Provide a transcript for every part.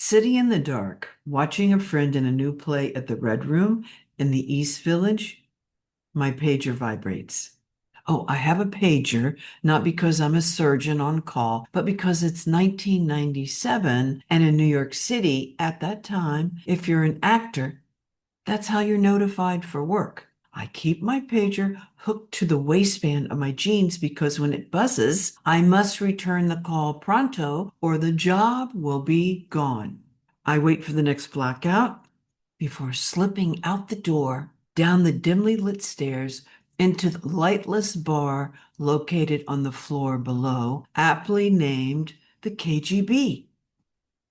Sitting in the dark, watching a friend in a new play at the Red Room in the East Village, my pager vibrates. Oh, I have a pager, not because I'm a surgeon on call, but because it's 1997, and in New York City at that time, if you're an actor, that's how you're notified for work. I keep my pager hooked to the waistband of my jeans because when it buzzes, I must return the call pronto or the job will be gone. I wait for the next blackout before slipping out the door, down the dimly lit stairs, into the lightless bar located on the floor below, aptly named the KGB.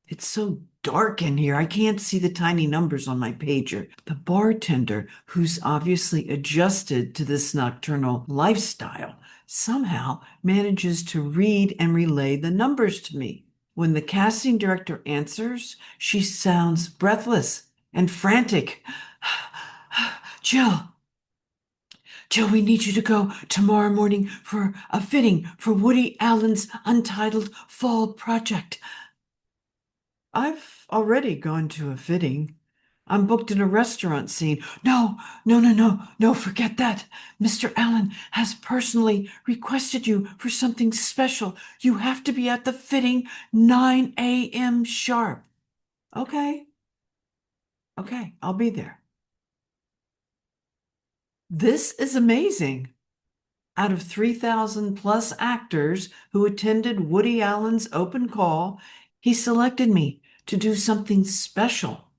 It's so dark in here, I can't see the tiny numbers on my pager. The bartender, who's obviously adjusted to this nocturnal lifestyle, somehow manages to read and relay the numbers to me. When the casting director answers, she sounds breathless and frantic. Jill, Jill, we need you to go tomorrow morning for a fitting for Woody Allen's Untitled Fall Project. I've already gone to a fitting. I'm booked in a restaurant scene. No, no, no, no, no, forget that. Mr. Allen has personally requested you for something special. You have to be at the fitting 9 a.m. sharp. Okay, okay, I'll be there. This is amazing. Out of 3,000 plus actors who attended Woody Allen's open call, he selected me to do something special.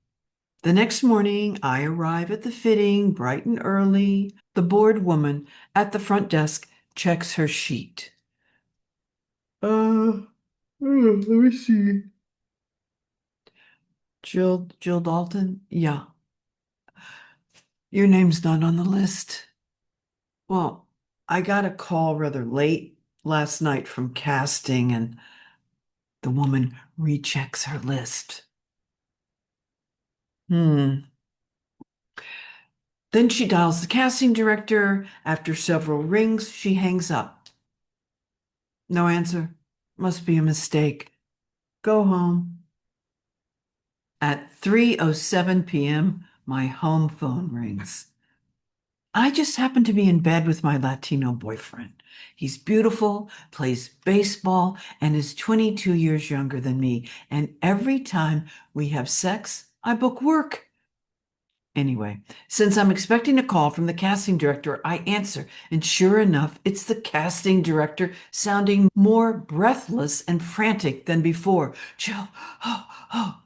The next morning, I arrive at the fitting bright and early. The bored woman at the front desk checks her sheet. Let me see. Jill Dalton? Yeah. Your name's not on the list. Well, I got a call rather late last night from casting, and the woman rechecks her list. Hmm. Then she dials the casting director. After several rings, she hangs up. No answer. Must be a mistake. Go home. At 3:07 p.m., my home phone rings. I just happen to be in bed with my Latino boyfriend. He's beautiful, plays baseball, and is 22 years younger than me. And every time we have sex, I book work. Anyway, since I'm expecting a call from the casting director, I answer, and sure enough, it's the casting director sounding more breathless and frantic than before. Jill, oh,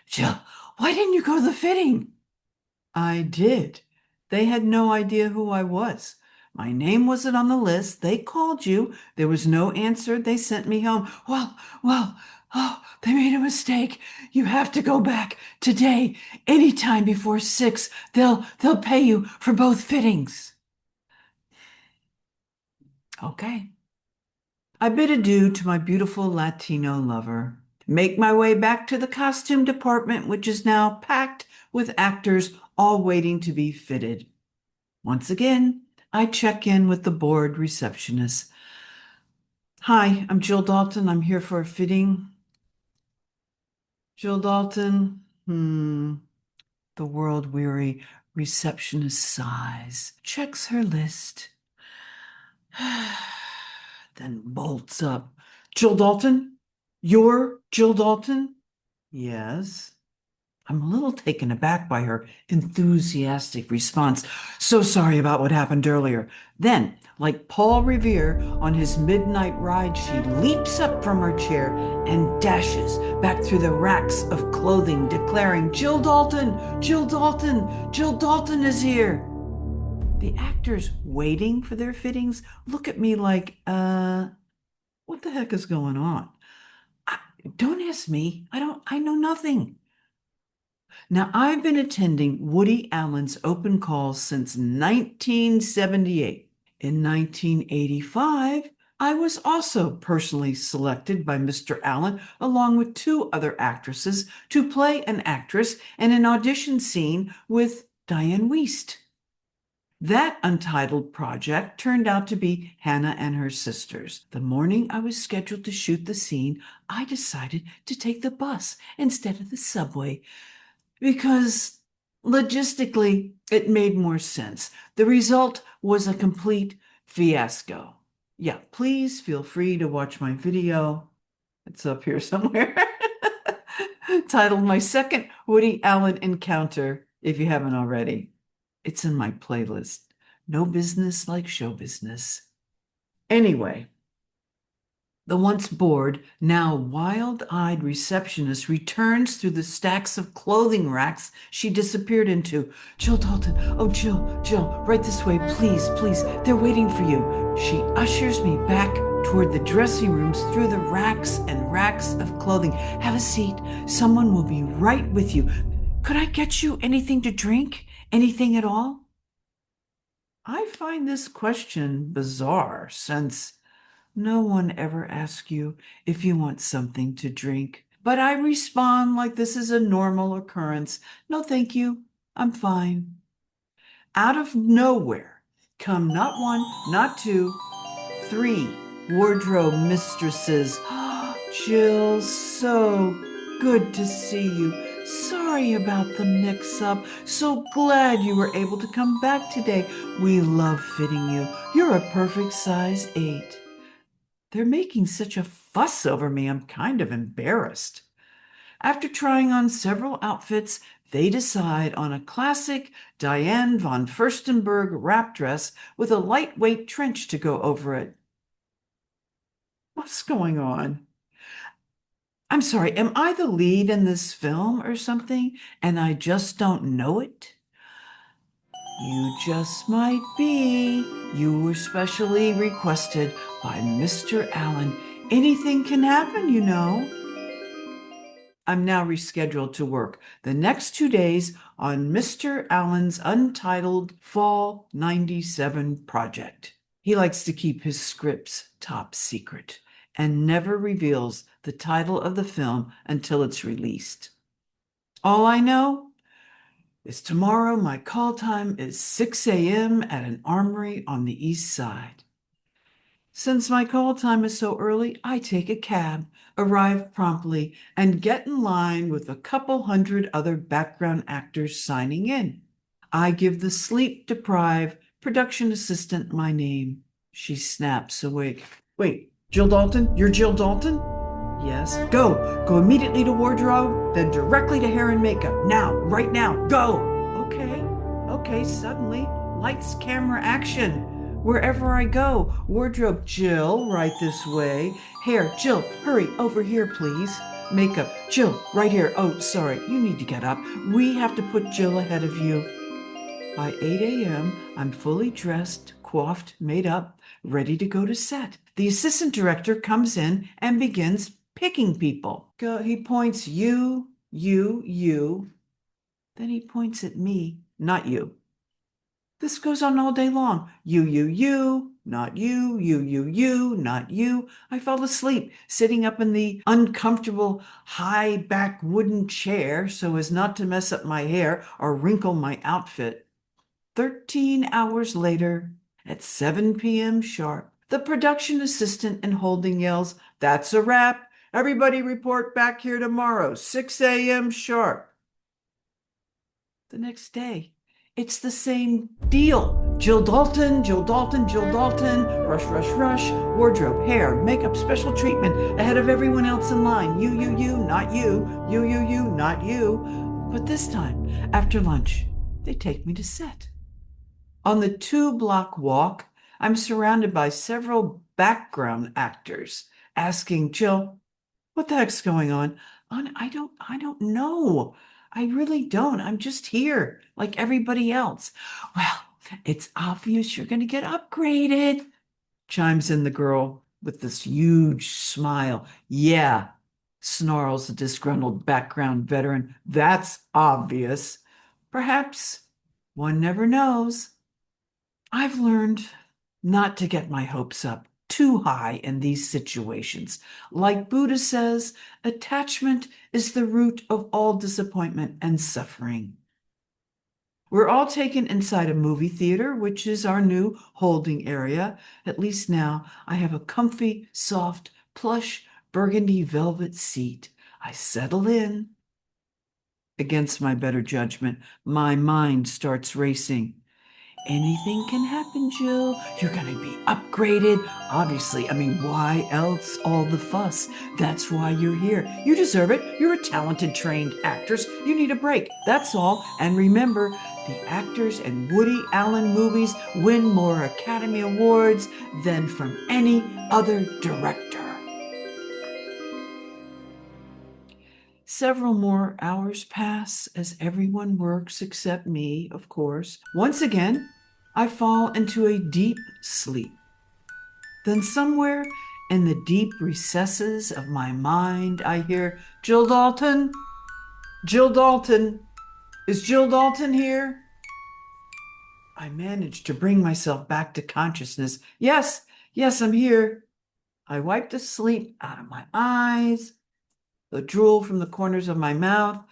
Jill, why didn't you go to the fitting? I did. They had no idea who I was. My name wasn't on the list. They called you. There was no answer. They sent me home. Oh, they made a mistake. You have to go back today, anytime before 6. They'll pay you for both fittings. Okay. I bid adieu to my beautiful Latino lover. Make my way back to the costume department, which is now packed with actors all waiting to be fitted. Once again, I check in with the bored receptionist. Hi, I'm Jill Dalton. I'm here for a fitting. Jill Dalton. The world-weary receptionist sighs, checks her list, then bolts up. Jill Dalton? You're Jill Dalton? Yes. I'm a little taken aback by her enthusiastic response. So sorry about what happened earlier. Then, like Paul Revere on his midnight ride, she leaps up from her chair and dashes back through the racks of clothing, declaring, Jill Dalton, Jill Dalton, Jill Dalton is here. The actors waiting for their fittings look at me like, what the heck is going on? Don't ask me. I know nothing. Now, I've been attending Woody Allen's open calls since 1978. In 1985, I was also personally selected by Mr. Allen, along with 2 other actresses, to play an actress in an audition scene with Diane Wiest. That untitled project turned out to be Hannah and her sisters. The morning I was scheduled to shoot the scene, I decided to take the bus instead of the subway because logistically it made more sense. The result was a complete fiasco. Yeah, please feel free to watch my video. It's up here somewhere. Titled My Second Woody Allen Encounter, if you haven't already. It's in my playlist. No business like show business. Anyway, the once bored, now wild-eyed receptionist returns through the stacks of clothing racks she disappeared into. Jill Dalton, oh, Jill, right this way, please, please. They're waiting for you. She ushers me back toward the dressing rooms through the racks and racks of clothing. Have a seat. Someone will be right with you. Could I get you anything to drink? Anything at all? I find this question bizarre since no one ever asks you if you want something to drink. But I respond like this is a normal occurrence. No, thank you. I'm fine. Out of nowhere come not one, not two, three wardrobe mistresses. Jill, so good to see you. Sorry about the mix-up. So glad you were able to come back today. We love fitting you. You're a perfect size 8. They're making such a fuss over me, I'm kind of embarrassed. After trying on several outfits, they decide on a classic Diane von Furstenberg wrap dress with a lightweight trench to go over it. What's going on? I'm sorry, am I the lead in this film or something, and I just don't know it? You just might be. You were specially requested by Mr. Allen. Anything can happen, you know. I'm now rescheduled to work the next 2 days on Mr. Allen's Untitled Fall 97 project. He likes to keep his scripts top secret and never reveals the title of the film until it's released. All I know is tomorrow my call time is 6 a.m. at an armory on the east side. Since my call time is so early, I take a cab, arrive promptly, and get in line with a couple hundred other background actors signing in. I give the sleep-deprived production assistant my name. She snaps awake. Wait, Jill Dalton? You're Jill Dalton? Yes. Go immediately to wardrobe, then directly to hair and makeup. Now, right now, go. Okay, suddenly, lights, camera, action. Wherever I go, wardrobe, Jill, right this way. Hair, Jill, hurry, over here, please. Makeup, Jill, right here. Oh, sorry, you need to get up. We have to put Jill ahead of you. By 8 a.m., I'm fully dressed, coiffed, made up, ready to go to set. The assistant director comes in and begins picking people. He points you. Then he points at me, not you. This goes on all day long. You, not you, not you. I fell asleep, sitting up in the uncomfortable high-back wooden chair so as not to mess up my hair or wrinkle my outfit. 13 hours later, at 7 p.m. sharp, the production assistant in holding yells, "That's a wrap. Everybody report back here tomorrow, 6 a.m. sharp." The next day, it's the same deal. Jill Dalton, rush, wardrobe, hair, makeup, special treatment, ahead of everyone else in line. You, not you, not you. But this time, after lunch, they take me to set. On the 2-block walk, I'm surrounded by several background actors asking, "Jill, what the heck's going on?" I don't know. I really don't. I'm just here like everybody else. "Well, it's obvious you're going to get upgraded," chimes in the girl with this huge smile. "Yeah," snarls the disgruntled background veteran. "That's obvious." Perhaps. One never knows. I've learned not to get my hopes up too high in these situations. Like Buddha says, attachment is the root of all disappointment and suffering. We're all taken inside a movie theater, which is our new holding area. At least now I have a comfy, soft, plush, burgundy velvet seat. I settle in. Against my better judgment, my mind starts racing. Anything can happen, Jill. You're going to be upgraded. Obviously, I mean, why else all the fuss? That's why you're here. You deserve it. You're a talented, trained actress. You need a break. That's all. And remember, the actors in Woody Allen movies win more Academy Awards than from any other director. Several more hours pass as everyone works except me, of course. Once again, I fall into a deep sleep. Then, somewhere in the deep recesses of my mind, I hear, Jill Dalton? Jill Dalton? Is Jill Dalton here? I manage to bring myself back to consciousness. Yes, yes, I'm here. I wipe the sleep out of my eyes, the drool from the corners of my mouth.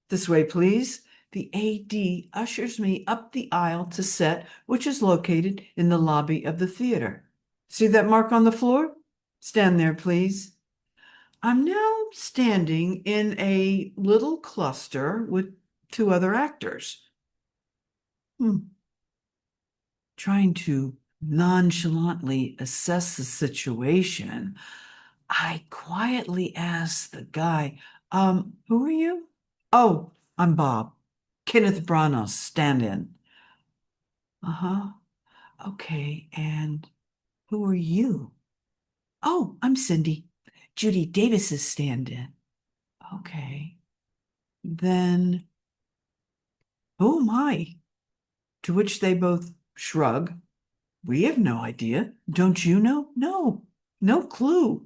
This way, please. The AD ushers me up the aisle to set, which is located in the lobby of the theater. See that mark on the floor? Stand there, please. I'm now standing in a little cluster with two other actors. Trying to nonchalantly assess the situation, I quietly asked the guy, who are you? Oh, I'm Bob. Kenneth Branagh's stand-in. Uh-huh. Okay, and who are you? Oh, I'm Cindy. Judy Davis's stand-in. Okay. Then who am I? To which they both shrug. We have no idea. Don't you know? No, no clue.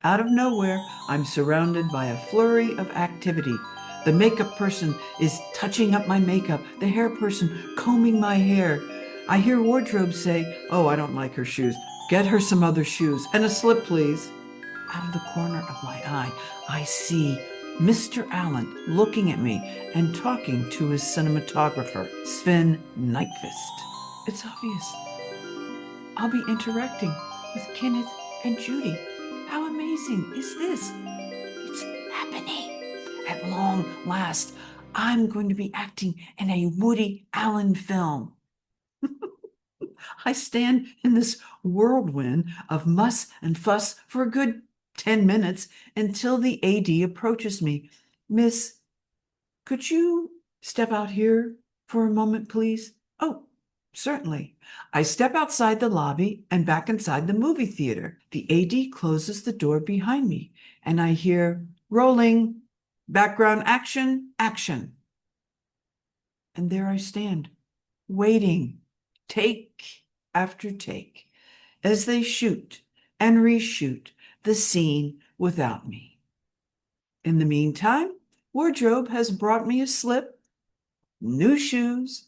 Out of nowhere, I'm surrounded by a flurry of activity. The makeup person is touching up my makeup, the hair person combing my hair. I hear wardrobe say, oh, I don't like her shoes. Get her some other shoes and a slip, please. Out of the corner of my eye, I see Mr. Allen looking at me and talking to his cinematographer, Sven Nykvist. It's obvious. I'll be interacting with Kenneth and Judy. How amazing is this? It's happening. At long last, I'm going to be acting in a Woody Allen film. I stand in this whirlwind of muss and fuss for a good 10 minutes until the AD approaches me. Miss, could you step out here for a moment, please? Oh, certainly. I step outside the lobby and back inside the movie theater. The AD closes the door behind me, and I hear rolling, background action, action. And there I stand, waiting, take after take, as they shoot and reshoot the scene without me. In the meantime, wardrobe has brought me a slip, new shoes.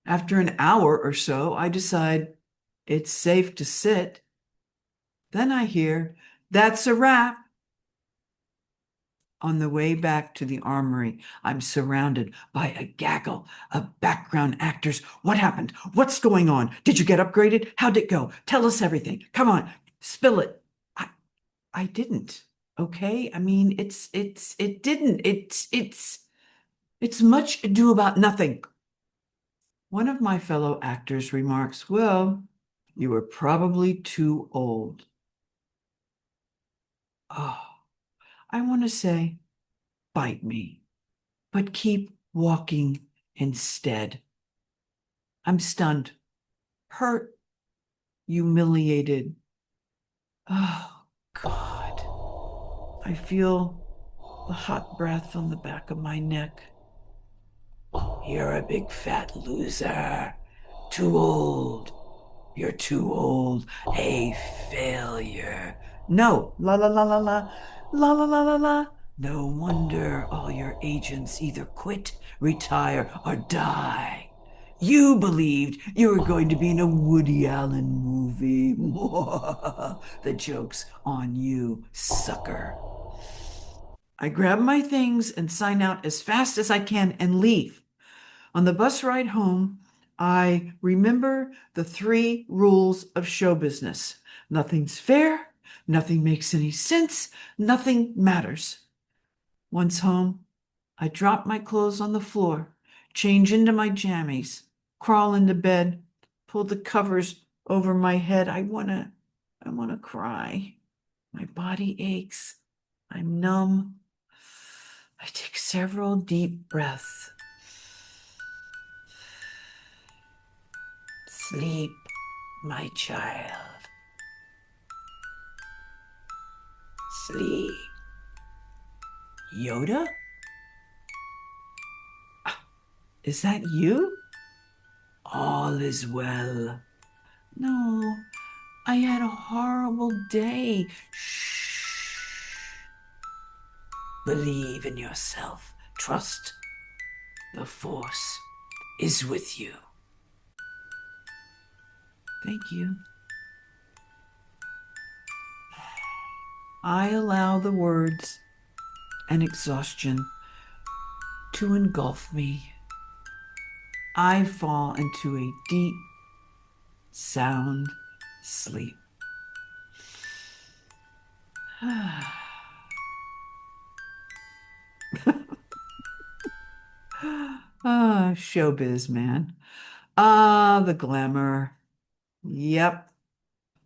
After an hour or so, I decide it's safe to sit. Then I hear, that's a wrap. On the way back to the armory, I'm surrounded by a gaggle of background actors. What happened? What's going on? Did you get upgraded? How'd it go? Tell us everything. Come on, spill it. I didn't. Okay? I mean, it didn't. It's much ado about nothing. One of my fellow actors remarks, well, you were probably too old. Oh, I want to say, bite me, but keep walking instead. I'm stunned, hurt, humiliated. Oh, God. I feel the hot breath on the back of my neck. You're a big fat loser. Too old. You're too old. A failure. No. La la la la la. La la la la la. No wonder all your agents either quit, retire, or die. You believed you were going to be in a Woody Allen movie. The joke's on you, sucker. I grab my things and sign out as fast as I can and leave. On the bus ride home, I remember the three rules of show business. Nothing's fair, nothing makes any sense, nothing matters. Once home, I drop my clothes on the floor, change into my jammies, crawl into bed, pull the covers over my head. I wanna cry. My body aches. I'm numb. I take several deep breaths. Sleep, my child. Sleep. Yoda? Is that you? All is well. No, I had a horrible day. Shh. Believe in yourself. Trust the force is with you. Thank you. I allow the words and exhaustion to engulf me. I fall into a deep, sound sleep. Showbiz, man. The glamour. Yep.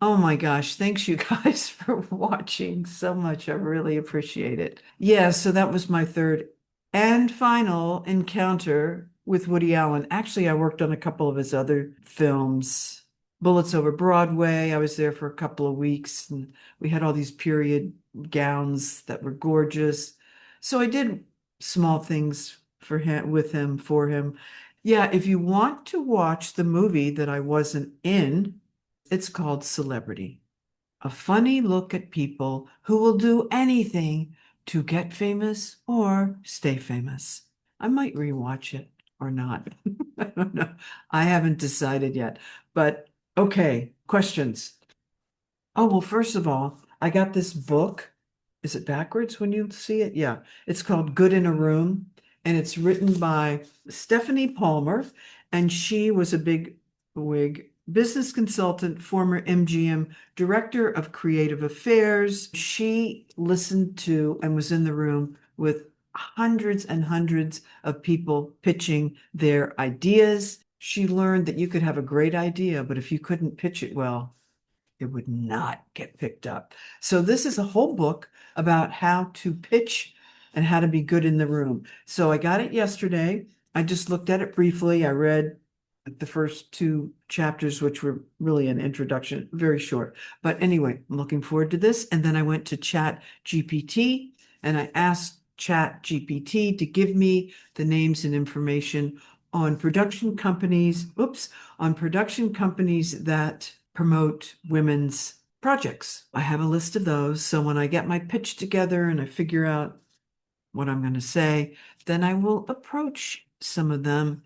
Oh my gosh, thanks you guys for watching so much. I really appreciate it. Yeah, so that was my third and final encounter with Woody Allen. Actually, I worked on a couple of his other films. Bullets Over Broadway. I was there for a couple of weeks and we had all these period gowns that were gorgeous. So I did small things for him, with him, for him. Yeah, if you want to watch the movie that I wasn't in, it's called Celebrity, a funny look at people who will do anything to get famous or stay famous. I might rewatch it or not. I don't know. I haven't decided yet. But okay, questions. Oh, well, first of all, I got this book. Is it backwards when you see it? Yeah. It's called Good in a Room, and it's written by Stephanie Palmer, and she was a big wig business consultant, former MGM director of creative affairs. She listened to and was in the room with hundreds and hundreds of people pitching their ideas. She learned that you could have a great idea, but if you couldn't pitch it well, it would not get picked up. So this is a whole book about how to pitch and how to be good in the room. So I got it yesterday. I just looked at it briefly. I read the first two chapters, which were really an introduction, very short. But anyway, I'm looking forward to this. And then I went to Chat GPT and I asked Chat GPT to give me the names and information on production companies, on production companies that promote women's projects. I have a list of those. So when I get my pitch together and I figure out what I'm going to say, then I will approach some of them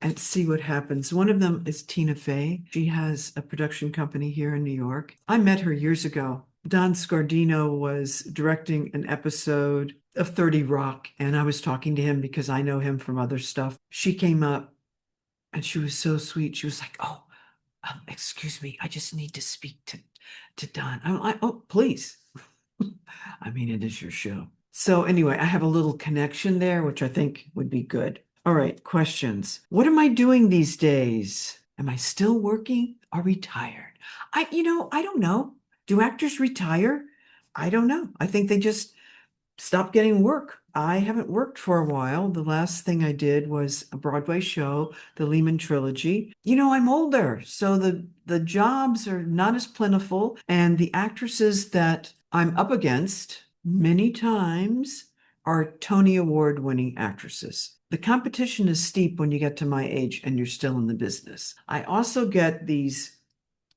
and see what happens. One of them is Tina Fey. She has a production company here in New York. I met her years ago. Don Scardino was directing an episode of 30 Rock, and I was talking to him because I know him from other stuff. She came up and she was so sweet. She was like, "Oh, excuse me, I just need to speak to Don." I'm like, "Oh, please." I mean, it is your show. So anyway, I have a little connection there, which I think would be good. All right, questions. What am I doing these days? Am I still working or retired? I don't know. Do actors retire? I don't know. I think they just stop getting work. I haven't worked for a while. The last thing I did was a Broadway show, the Lehman Trilogy. I'm older, so the jobs are not as plentiful, and the actresses that I'm up against many times are Tony Award winning actresses. The competition is steep when you get to my age and you're still in the business. I also get these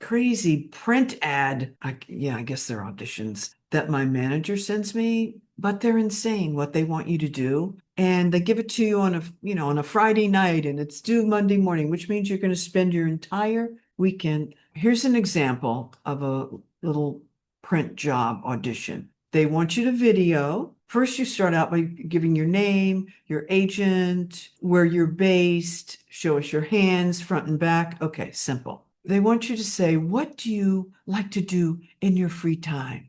crazy print ad, I guess they're auditions that my manager sends me, but they're insane what they want you to do. And they give it to you on a Friday night and it's due Monday morning, which means you're going to spend your entire weekend. Here's an example of a little print job audition. They want you to video First, you start out by giving your name, your agent, where you're based, show us your hands, front and back. Okay, simple. They want you to say, what do you like to do in your free time?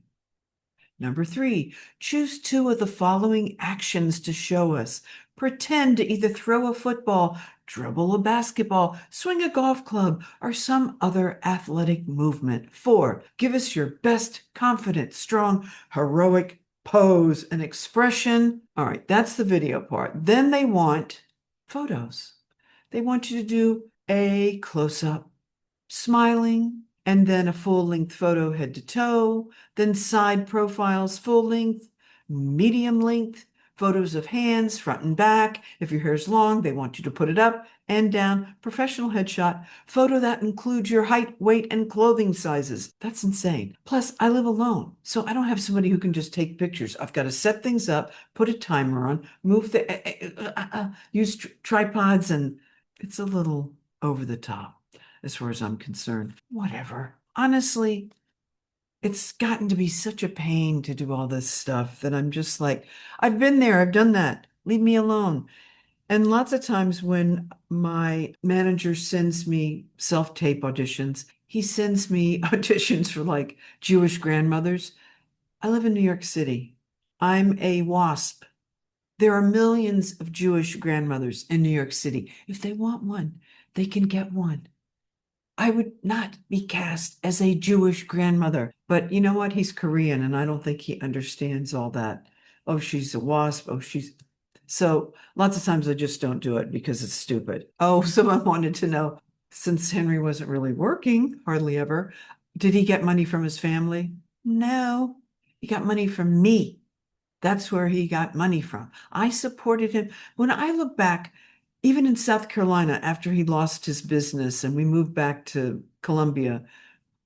Number three, choose two of the following actions to show us. Pretend to either throw a football, dribble a basketball, swing a golf club, or some other athletic movement. Four, give us your best, confident, strong, heroic pose and expression. All right, that's the video part. Then they want photos. They want you to do a close-up, smiling, and then a full-length photo head to toe, then side profiles, full length, medium length, photos of hands, front and back. If your hair's long, they want you to put it up and down, professional headshot, photo that includes your height, weight, and clothing sizes. That's insane. Plus, I live alone, so I don't have somebody who can just take pictures. I've got to set things up, put a timer on, move use tripods, and it's a little over the top as far as I'm concerned. Whatever. Honestly, it's gotten to be such a pain to do all this stuff that I'm just like, I've been there, I've done that. Leave me alone. And lots of times when my manager sends me self-tape auditions, he sends me auditions for like Jewish grandmothers. I live in New York City. I'm a WASP. There are millions of Jewish grandmothers in New York City. If they want one, they can get one. I would not be cast as a Jewish grandmother. But you know what? He's Korean, and I don't think he understands all that. Oh, she's a wasp. Oh, she's. So lots of times I just don't do it because it's stupid. Oh, someone wanted to know, since Henry wasn't really working, hardly ever, did he get money from his family? No, he got money from me. That's where he got money from. I supported him. When I look back, even in South Carolina, after he lost his business and we moved back to Columbia,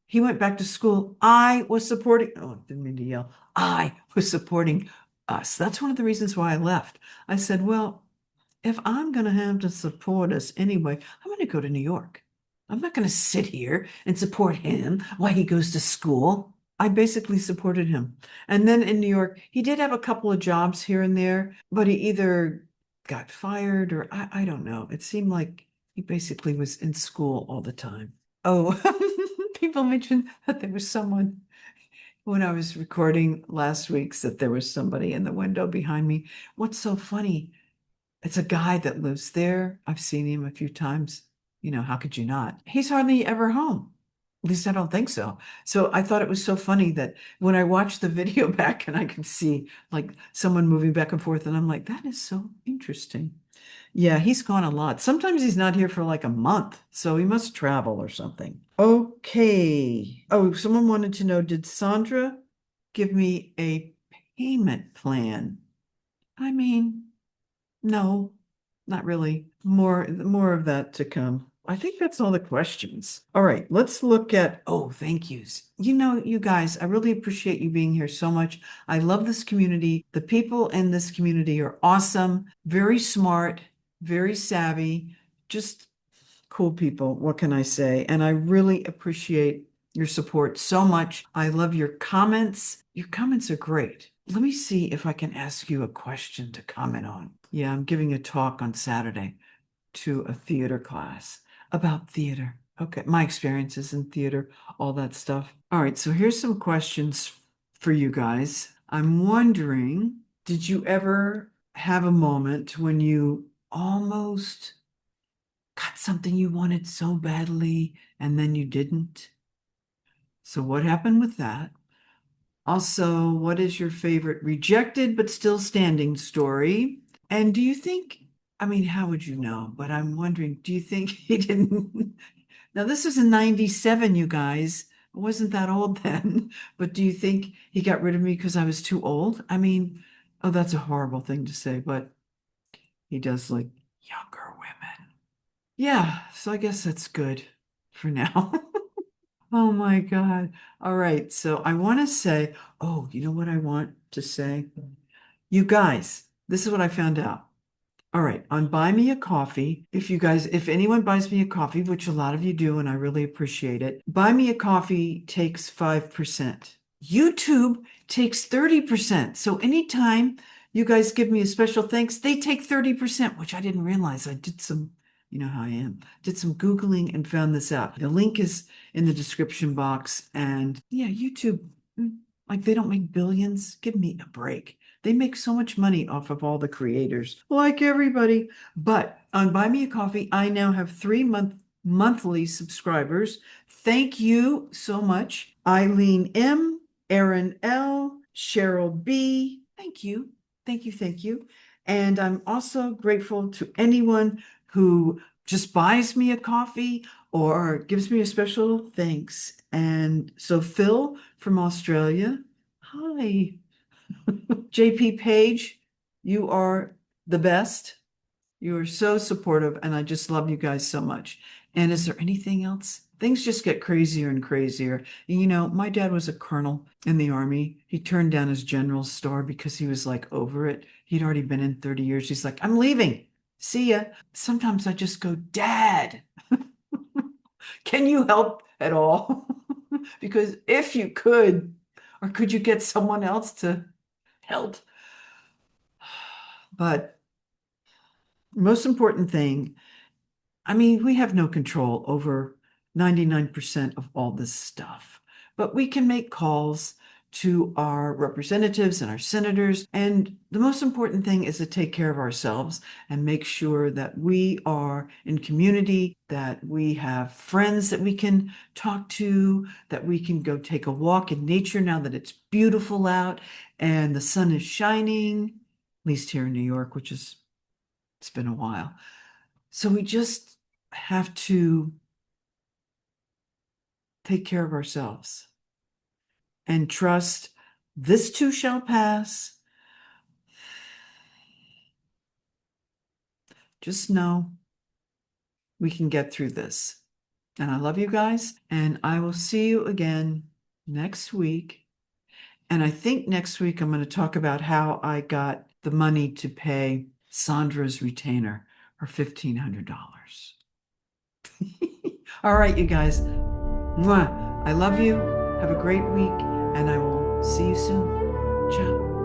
he went back to school. I was supporting, oh, didn't mean to yell. I was supporting us. That's one of the reasons why I left. I said, well, if I'm going to have to support us anyway, I'm going to go to New York. I'm not going to sit here and support him while he goes to school. I basically supported him. And then in New York, he did have a couple of jobs here and there, but he either got fired or I don't know. It seemed like he basically was in school all the time. Oh, people mentioned that there was someone when I was recording last week's that there was somebody in the window behind me. What's so funny? It's a guy that lives there. I've seen him a few times. You know, how could you not? He's hardly ever home. At least I don't think so. So I thought it was so funny that when I watched the video back and I could see like someone moving back and forth, and I'm like, that is so interesting. Yeah, he's gone a lot. Sometimes he's not here for like a month, so he must travel or something. Okay. Oh, someone wanted to know, did Sandra give me a payment plan? I mean, no, not really. More of that to come. I think that's all the questions. All right, let's look at, oh, thank yous. You know, you guys, I really appreciate you being here so much. I love this community. The people in this community are awesome, very smart, very savvy, just cool people. What can I say? And I really appreciate your support so much. I love your comments. Your comments are great. Let me see if I can ask you a question to comment on. Yeah, I'm giving a talk on Saturday to a theater class about theater. Okay, my experiences in theater, all that stuff. All right, so here's some questions for you guys. I'm wondering, did you ever have a moment when you almost got something you wanted so badly and then you didn't? So what happened with that? Also, what is your favorite rejected but still standing story? And do you think, I mean, how would you know? But I'm wondering, do you think he didn't? Now, this was in 97, you guys. I wasn't that old then. But do you think he got rid of me because I was too old? I mean, oh, that's a horrible thing to say, but he does like younger women. Yeah, so I guess that's good for now. Oh my God. All right. So I want to say, oh, you know what I want to say? You guys, this is what I found out. All right. On Buy Me a Coffee, if anyone buys me a coffee, which a lot of you do, and I really appreciate it, Buy Me a Coffee takes 5%. YouTube takes 30%. So anytime you guys give me a special thanks, they take 30%, which I didn't realize. I did some, you know how I am, did some Googling and found this out. The link is in the description box. And yeah, YouTube, like they don't make billions. Give me a break. They make so much money off of all the creators, like everybody. But on Buy Me a Coffee, I now have monthly subscribers. Thank you so much. Eileen M, Erin L, Cheryl B. Thank you. Thank you. Thank you. And I'm also grateful to anyone who just buys me a coffee or gives me a special thanks. And so Phil from Australia, hi. JP Page, you are the best. You are so supportive, and I just love you guys so much. And is there anything else? Things just get crazier and crazier. You know, my dad was a colonel in the army. He turned down his general's store because he was like over it. He'd already been in 30 years. He's like, I'm leaving. See ya. Sometimes I just go, Dad, can you help at all? Because if you could, or could you get someone else to help? But most important thing, I mean, we have no control over 99% of all this stuff, but we can make calls to our representatives and our senators. And the most important thing is to take care of ourselves and make sure that we are in community, that we have friends that we can talk to, that we can go take a walk in nature now that it's beautiful out and the sun is shining, at least here in New York, which is, it's been a while. So we just have to take care of ourselves and trust this too shall pass. Just know we can get through this. And I love you guys. And I will see you again next week. And I think next week I'm going to talk about how I got the money to pay Sandra's retainer, her $1,500. All right, you guys. Mwah. I love you. Have a great week, and I will see you soon. Ciao.